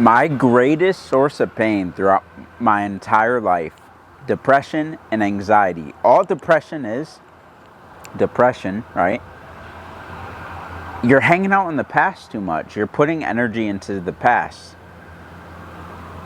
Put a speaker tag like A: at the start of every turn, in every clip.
A: My greatest source of pain throughout my entire life, depression and anxiety. All depression is depression, right? You're hanging out in the past too much. You're putting energy into the past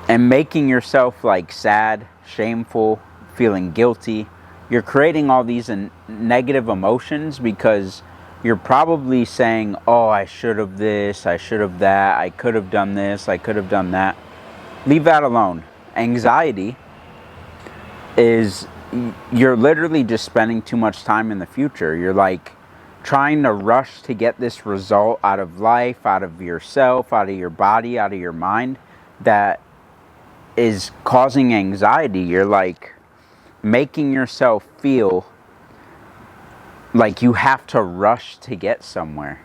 A: and making yourself like sad, shameful, feeling guilty. You're creating all these negative emotions because you're probably saying, oh, I should have this, I should have that, I could have done this, I could have done that. Leave that alone. Anxiety is you're literally just spending too much time in the future. You're like trying to rush to get this result out of life, out of yourself, out of your body, out of your mind that is causing anxiety. You're like making yourself feel like you have to rush to get somewhere.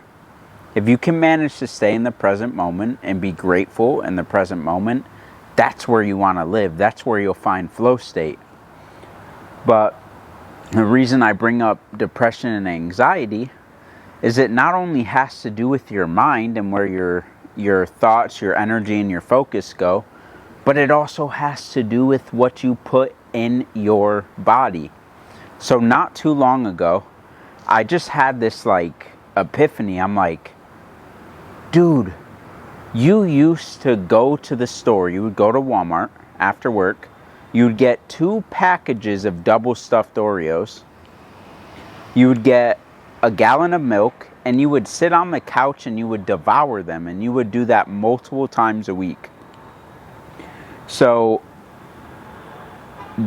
A: If you can manage to stay in the present moment and be grateful in the present moment, that's where you want to live. That's where you'll find flow state. But the reason I bring up depression and anxiety is it not only has to do with your mind and where your thoughts, your energy, and your focus go, but it also has to do with what you put in your body. So not too long ago, I just had this like epiphany. I'm like, dude, you used to go to the store. You would go to Walmart after work. You'd get 2 packages of double stuffed Oreos. You would get a gallon of milk, and you would sit on the couch and you would devour them, and you would do that multiple times a week. So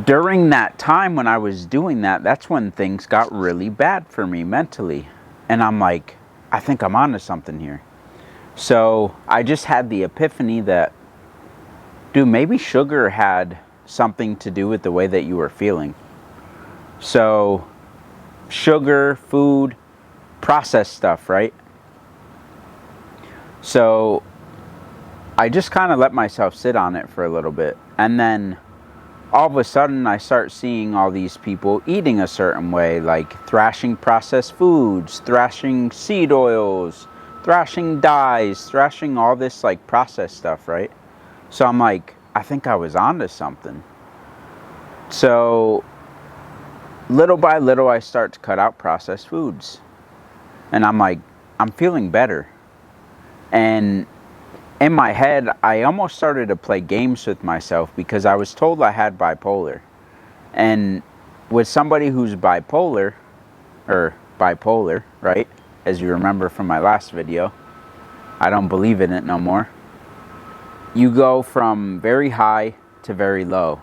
A: during that time when I was doing that, that's when things got really bad for me mentally. And I'm like, I think I'm onto something here. So I just had the epiphany that, dude, maybe sugar had something to do with the way that you were feeling. So sugar, food, processed stuff, right? So I just kind of let myself sit on it for a little bit. And then all of a sudden I start seeing all these people eating a certain way, like thrashing processed foods, thrashing seed oils, thrashing dyes, thrashing all this like processed stuff, right? So I'm like, I think I was onto something. So little by little I start to cut out processed foods. And I'm like, I'm feeling better. And in my head, I almost started to play games with myself because I was told I had bipolar. And with somebody who's bipolar, right? As you remember from my last video, I don't believe in it no more. You go from very high to very low.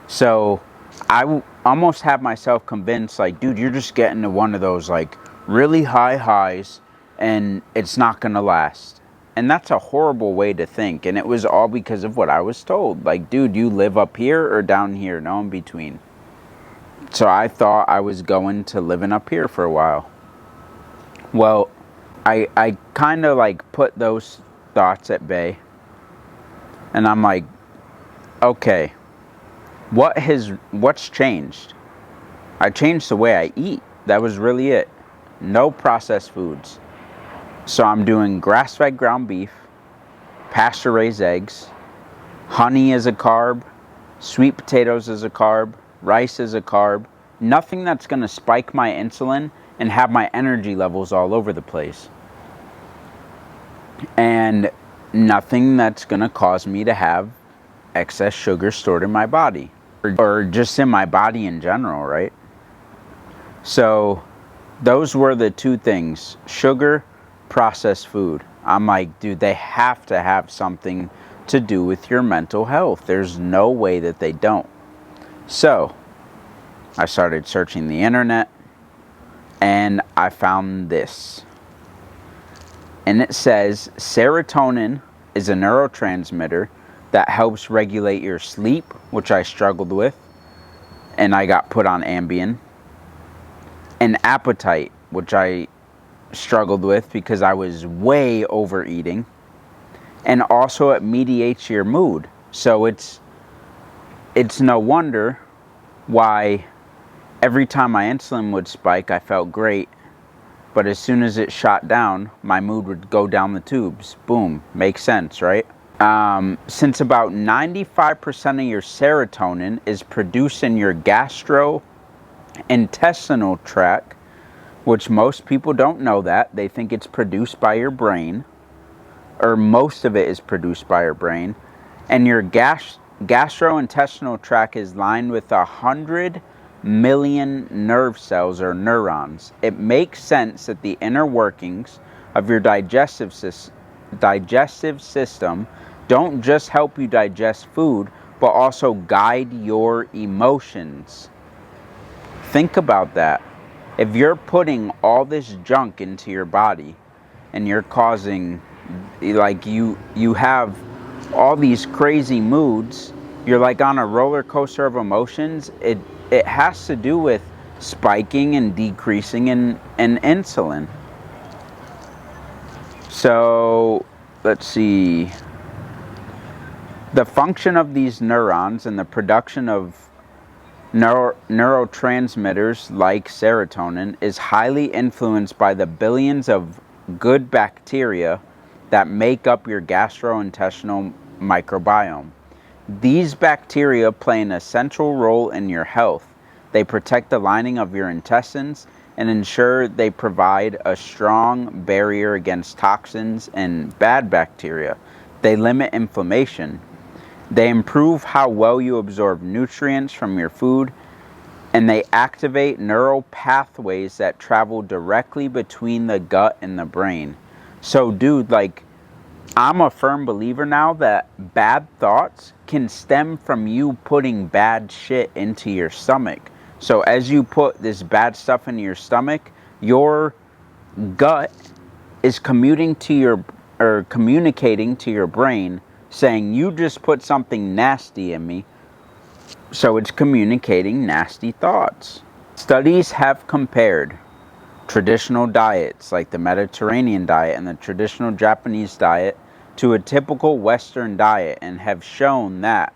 A: So I almost have myself convinced, like, dude, you're just getting to one of those like really high highs and it's not gonna last. And that's a horrible way to think. And it was all because of what I was told. Like, dude, you live up here or down here, no in between. So I thought I was going to living up here for a while. Well, I kind of like put those thoughts at bay. And I'm like, okay, what's changed? I changed the way I eat. That was really it. No processed foods. So I'm doing grass-fed ground beef, pasture-raised eggs, honey as a carb, sweet potatoes as a carb, rice as a carb, nothing that's going to spike my insulin and have my energy levels all over the place. And nothing that's going to cause me to have excess sugar stored in my body or just in my body in general, right? So those were the 2 things, sugar, processed food. I'm like, dude, they have to have something to do with your mental health. There's no way that they don't. So I started searching the internet and I found this. And it says serotonin is a neurotransmitter that helps regulate your sleep, which I struggled with, and I got put on Ambien, and appetite, which I struggled with because I was way overeating, and also it mediates your mood. So it's no wonder why every time my insulin would spike I felt great, But as soon as it shot down, my mood would go down the tubes. Boom. Makes sense, right? Since about 95% of your serotonin is produced in your gastrointestinal tract, which most people don't know that. They think it's produced by your brain, or most of it is produced by your brain. And your gastrointestinal tract is lined with 100 million nerve cells or neurons. It makes sense that the inner workings of your digestive system don't just help you digest food, but also guide your emotions. Think about that. If you're putting all this junk into your body and you're causing, like, you have all these crazy moods, you're like on a roller coaster of emotions, it has to do with spiking and decreasing in insulin. So let's see. The function of these neurons and the production of neurotransmitters like serotonin is highly influenced by the billions of good bacteria that make up your gastrointestinal microbiome. These bacteria play an essential role in your health. They protect the lining of your intestines and ensure they provide a strong barrier against toxins and bad bacteria. They limit inflammation. They improve how well you absorb nutrients from your food, and they activate neural pathways that travel directly between the gut and the brain. So, dude, like, I'm a firm believer now that bad thoughts can stem from you putting bad shit into your stomach. So as you put this bad stuff into your stomach, your gut is communicating to your brain, saying, you just put something nasty in me. So it's communicating nasty thoughts. Studies have compared traditional diets like the Mediterranean diet and the traditional Japanese diet to a typical Western diet and have shown that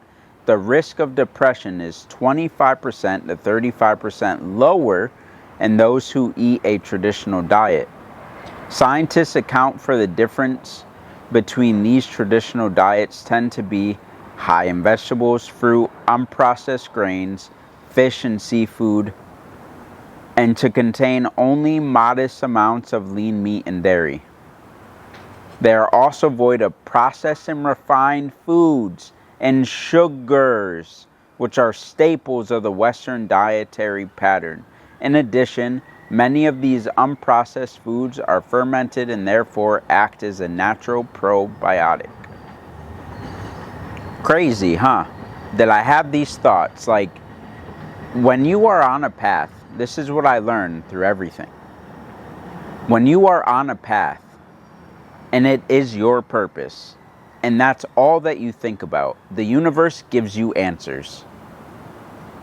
A: the risk of depression is 25% to 35% lower in those who eat a traditional diet. Scientists account for the difference between these traditional diets tend to be high in vegetables, fruit, unprocessed grains, fish and seafood, and to contain only modest amounts of lean meat and dairy. They are also void of processed and refined foods and sugars, which are staples of the Western dietary pattern. In addition, many of these unprocessed foods are fermented and therefore act as a natural probiotic. Crazy, huh? That I have these thoughts. Like, when you are on a path, this is what I learned through everything. When you are on a path, and it is your purpose, and that's all that you think about, the universe gives you answers.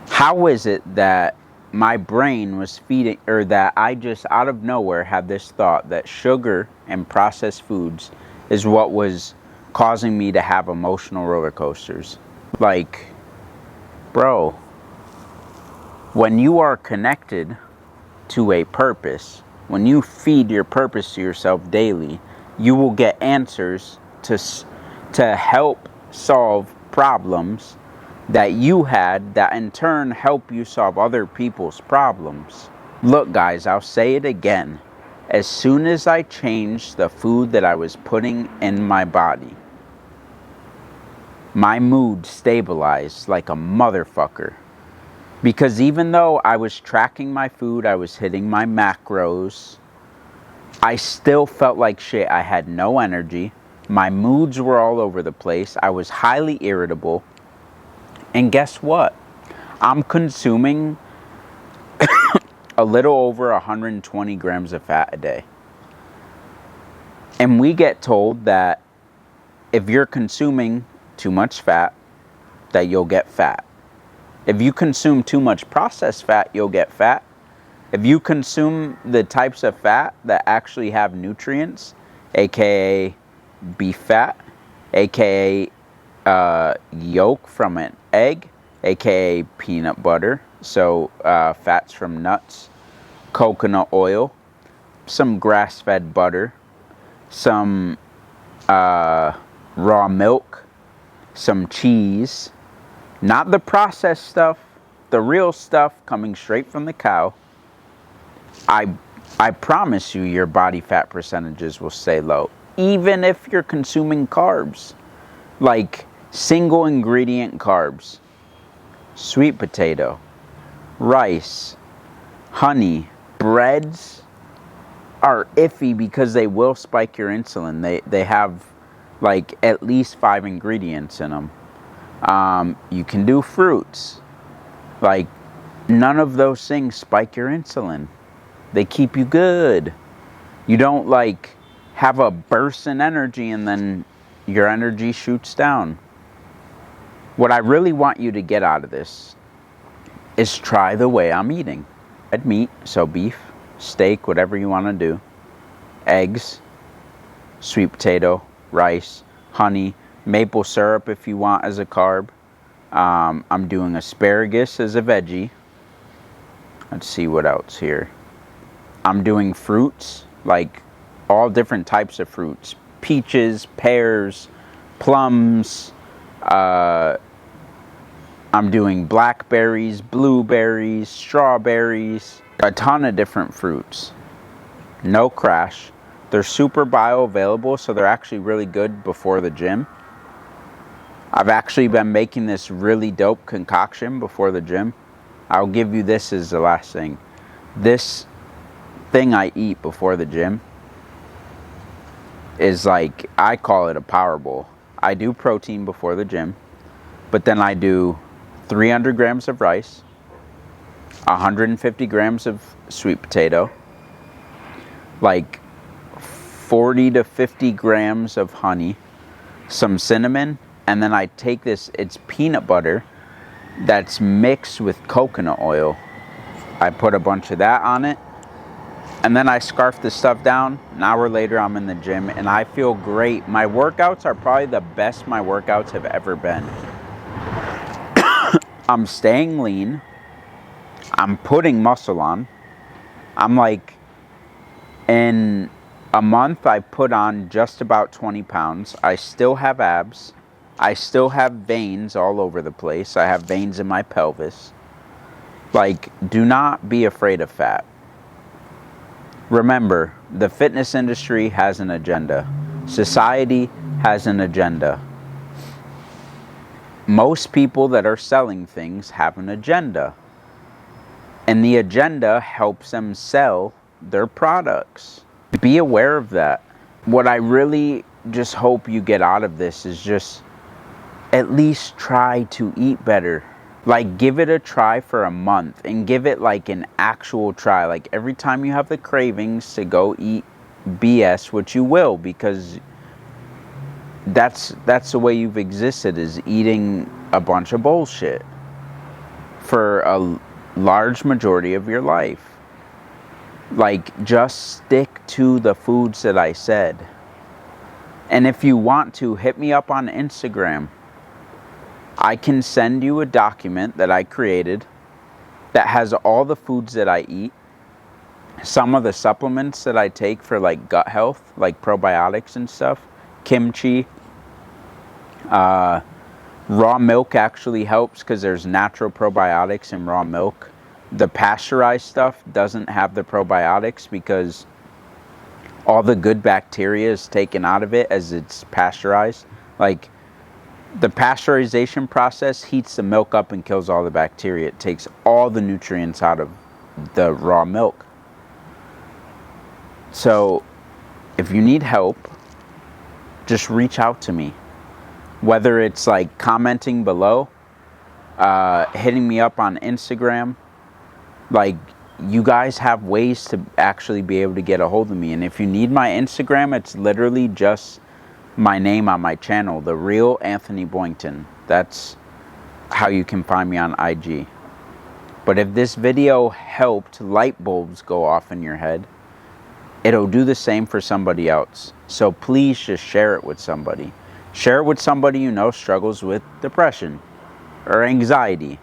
A: How is it that my brain was feeding, or that I just out of nowhere had this thought that sugar and processed foods is what was causing me to have emotional roller coasters? Like, bro, when you are connected to a purpose, when you feed your purpose to yourself daily, you will get answers to help solve problems that you had, that in turn help you solve other people's problems. Look, guys, I'll say it again. As soon as I changed the food that I was putting in my body, my mood stabilized like a motherfucker. Because even though I was tracking my food, I was hitting my macros, I still felt like shit. I had no energy. My moods were all over the place. I was highly irritable. And guess what? I'm consuming a little over 120 grams of fat a day. And we get told that if you're consuming too much fat, that you'll get fat. If you consume too much processed fat, you'll get fat. If you consume the types of fat that actually have nutrients, aka beef fat, aka yolk from an egg, aka peanut butter, so fats from nuts, coconut oil, some grass-fed butter, some raw milk, some cheese, not the processed stuff, the real stuff coming straight from the cow. I promise you your body fat percentages will stay low, even if you're consuming carbs, like single ingredient carbs, sweet potato, rice, honey. Breads are iffy because they will spike your insulin. They have like at least 5 ingredients in them. You can do fruits. Like, none of those things spike your insulin. They keep you good. You don't like have a burst in energy and then your energy shoots down. What I really want you to get out of this is try the way I'm eating. Red meat, so beef, steak, whatever you want to do. Eggs, sweet potato, rice, honey, maple syrup if you want as a carb. I'm doing asparagus as a veggie. Let's see what else here. I'm doing fruits, like all different types of fruits. Peaches, pears, plums. I'm doing blackberries, blueberries, strawberries, a ton of different fruits. No crash. They're super bioavailable, so they're actually really good before the gym. I've actually been making this really dope concoction before the gym. I'll give you this as the last thing. This thing I eat before the gym is like, I call it a power bowl. I do protein before the gym, but then I do 300 grams of rice, 150 grams of sweet potato, like 40 to 50 grams of honey, some cinnamon, and then I take this, it's peanut butter that's mixed with coconut oil. I put a bunch of that on it, and then I scarf the stuff down. An hour later, I'm in the gym, and I feel great. My workouts are probably the best my workouts have ever been. I'm staying lean. I'm putting muscle on. I'm like, in a month, I put on just about 20 pounds. I still have abs. I still have veins all over the place. I have veins in my pelvis. Like, do not be afraid of fat. Remember, the fitness industry has an agenda. Society has an agenda. Most people that are selling things have an agenda. And the agenda helps them sell their products. Be aware of that. What I really just hope you get out of this is just at least try to eat better. Like, give it a try for a month and give it like an actual try. Like, every time you have the cravings to go eat BS, which you will, because that's the way you've existed, is eating a bunch of bullshit for a large majority of your life. Like, just stick to the foods that I said. And if you want to, hit me up on Instagram. I can send you a document that I created that has all the foods that I eat, some of the supplements that I take for like gut health, like probiotics and stuff, kimchi, raw milk actually helps because there's natural probiotics in raw milk. The pasteurized stuff doesn't have the probiotics because all the good bacteria is taken out of it as it's pasteurized. Like, the pasteurization process heats the milk up and kills all the bacteria. It takes all the nutrients out of the raw milk. So, if you need help, just reach out to me. Whether it's like commenting below, hitting me up on Instagram. Like, you guys have ways to actually be able to get a hold of me. And if you need my Instagram, it's literally just my name on my channel, The Real Anthony Boynton. That's how you can find me on IG. But if this video helped light bulbs go off in your head, it'll do the same for somebody else. So please just share it with somebody. Share it with somebody you know struggles with depression or anxiety.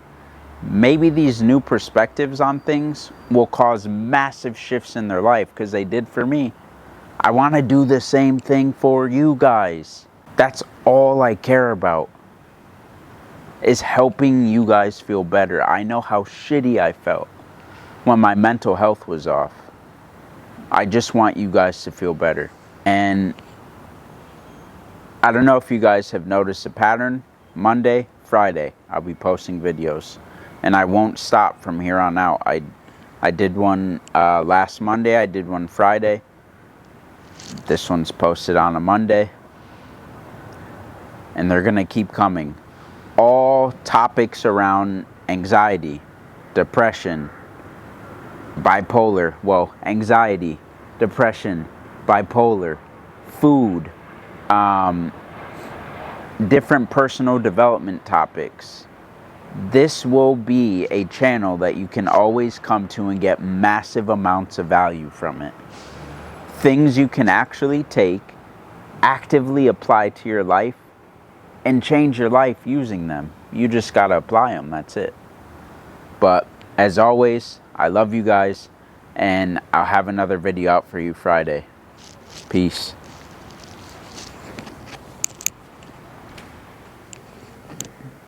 A: Maybe these new perspectives on things will cause massive shifts in their life, because they did for me. I want to do the same thing for you guys. That's all I care about, is helping you guys feel better. I know how shitty I felt when my mental health was off. I just want you guys to feel better. And I don't know if you guys have noticed a pattern. Monday, Friday, I'll be posting videos. And I won't stop from here on out. I did one last Monday. I did one Friday. This one's posted on a Monday. And they're going to keep coming. All topics around anxiety, depression, bipolar, well, anxiety, depression, bipolar, food, different personal development topics. This will be a channel that you can always come to and get massive amounts of value from it. Things you can actually take, actively apply to your life, and change your life using them. You just gotta apply them, that's it. But as always, I love you guys, and I'll have another video out for you Friday. Peace.